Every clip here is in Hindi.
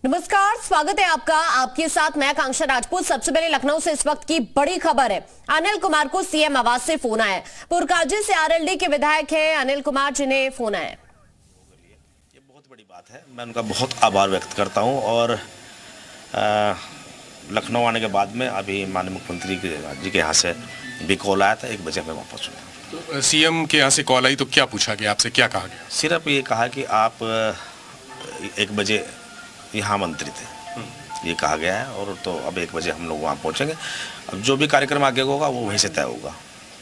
नमस्कार, स्वागत है आपका। आपके साथ मैं आकांक्षा राजपूत। सबसे पहले लखनऊ से इस वक्त की बड़ी खबर है। अनिल कुमार को सीएम आवास से फोन आया। पुरकाजी से आरएलडी के विधायक हैं अनिल कुमार, जिन्हें फोन आया। ये बहुत बड़ी बात है, मैं उनका बहुत आभार व्यक्त करता हूं। और लखनऊ आने के बाद में अभी माननीय मुख्यमंत्री जी के यहाँ से भी कॉल आया था। 1 बजे मैं वापस हुआ। तो सीएम के यहाँ से कॉल आई तो क्या पूछा गया आपसे, क्या कहा गया? सिर्फ ये कहा कि आप 1 बजे यहाँ मंत्री थे, ये कहा गया है। और तो अब 1 बजे हम लोग वहाँ पहुँचेंगे। अब जो भी कार्यक्रम आगे होगा वो वहीं से तय होगा।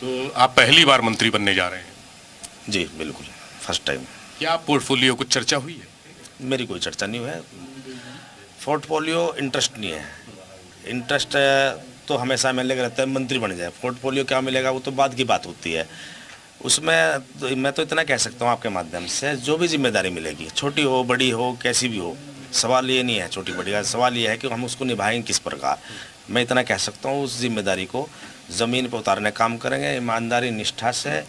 तो आप पहली बार मंत्री बनने जा रहे हैं? जी बिल्कुल, फर्स्ट टाइम। क्या पोर्टफोलियो कुछ चर्चा हुई है? मेरी कोई चर्चा नहीं हुई है। पोर्टफोलियो इंटरेस्ट नहीं है। इंटरेस्ट तो हमेशा मिलेगा रहता है मंत्री बन जाए। पोर्टफोलियो क्या मिलेगा वो तो बाद की बात होती है। उसमें तो मैं तो इतना कह सकता हूँ आपके माध्यम से, जो भी जिम्मेदारी मिलेगी, छोटी हो बड़ी हो कैसी भी हो, सवाल ये नहीं है छोटी बड़ी का। सवाल ये है कि हम उसको निभाएंगे किस प्रकार। मैं इतना कह सकता हूँ, उस जिम्मेदारी को ज़मीन पर उतारने का काम करेंगे ईमानदारी निष्ठा से।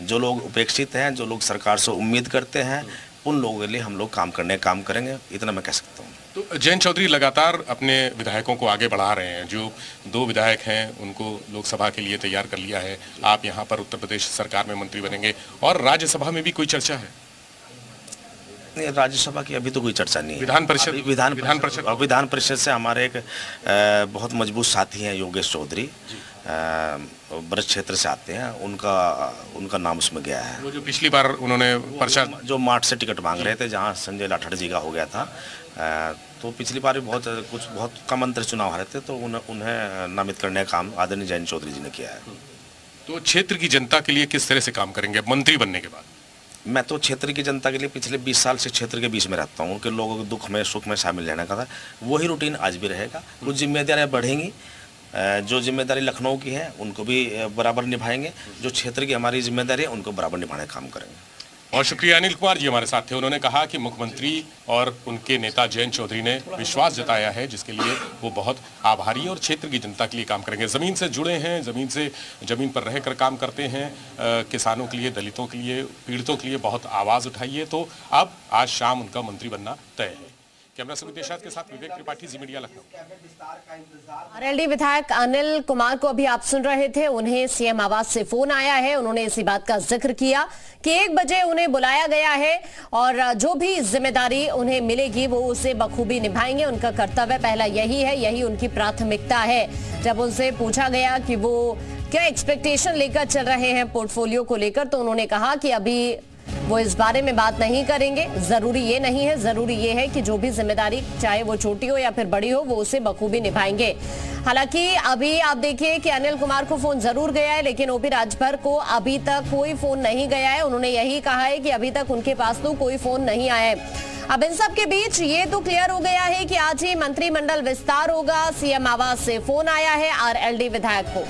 जो लोग उपेक्षित हैं, जो लोग सरकार से उम्मीद करते हैं, उन लोगों के लिए हम लोग काम करेंगे। इतना मैं कह सकता हूँ। तो जयंत चौधरी लगातार अपने विधायकों को आगे बढ़ा रहे हैं। जो 2 विधायक हैं उनको लोकसभा के लिए तैयार कर लिया है। आप यहाँ पर उत्तर प्रदेश सरकार में मंत्री बनेंगे और राज्यसभा में भी कोई चर्चा है? नहीं, राज्यसभा की अभी तो कोई चर्चा नहीं है। विधान परिषद से हमारे एक बहुत मजबूत साथी हैं योगेश चौधरी, ब्रज क्षेत्र से आते हैं। उनका नाम उसमें गया है। वो जो पिछली बार उन्होंने पर्चा जो मार्च से टिकट मांग रहे थे, जहां संजय लाठड़ जी का हो गया था, तो पिछली बार भी बहुत कम अंतर चुनाव हारे थे, तो उन्हें नामित करने का काम आदरणीय जयंत चौधरी जी ने किया है। तो क्षेत्र की जनता के लिए किस तरह से काम करेंगे मंत्री बनने के बाद? मैं तो क्षेत्र की जनता के लिए पिछले 20 साल से क्षेत्र के बीच में रहता हूँ। उनके लोगों के दुख में सुख में शामिल रहने का था। वही रूटीन आज भी रहेगा। कुछ जिम्मेदारियाँ बढ़ेंगी। जो जिम्मेदारी लखनऊ की है उनको भी बराबर निभाएंगे। जो क्षेत्र की हमारी जिम्मेदारी है उनको बराबर निभाने का काम करेंगे। और शुक्रिया, अनिल कुमार जी हमारे साथ थे। उन्होंने कहा कि मुख्यमंत्री और उनके नेता जयंत चौधरी ने विश्वास जताया है, जिसके लिए वो बहुत आभारी हैं और क्षेत्र की जनता के लिए काम करेंगे। ज़मीन से जुड़े हैं, ज़मीन पर रहकर काम करते हैं। किसानों के लिए, दलितों के लिए, पीड़ितों के लिए बहुत आवाज़ उठाई है। तो अब आज शाम उनका मंत्री बनना तय है। कैमरा सुमित देशराज के साथ विवेक त्रिपाठी, जी मीडिया, लखनऊ। आरएलडी विधायक अनिल कुमार को अभी आप सुन रहे थे। उन्हें सीएम आवास से फोन आया है। उन्होंने इसी बात का जिक्र किया कि 1 बजे उन्हें बुलाया गया है और जो भी जिम्मेदारी उन्हें मिलेगी वो उसे बखूबी निभाएंगे। उनका कर्तव्य पहला यही है, यही उनकी प्राथमिकता है। जब उनसे पूछा गया कि वो क्या एक्सपेक्टेशन लेकर चल रहे हैं पोर्टफोलियो को लेकर, तो उन्होंने कहा कि अभी वो इस बारे में बात नहीं करेंगे। जरूरी ये नहीं है, जरूरी ये है कि जो भी जिम्मेदारी, चाहे वो छोटी हो या फिर बड़ी हो, वो उसे बखूबी निभाएंगे। हालांकि अभी आप देखिए कि अनिल कुमार को फोन जरूर गया है, लेकिन ओपी राजभर को अभी तक कोई फोन नहीं गया है। उन्होंने यही कहा है कि अभी तक उनके पास तो कोई फोन नहीं आया है। अब इन सब के बीच ये तो क्लियर हो गया है कि आज ही मंत्रिमंडल विस्तार होगा। सीएम आवास से फोन आया है आरएलडी विधायक को।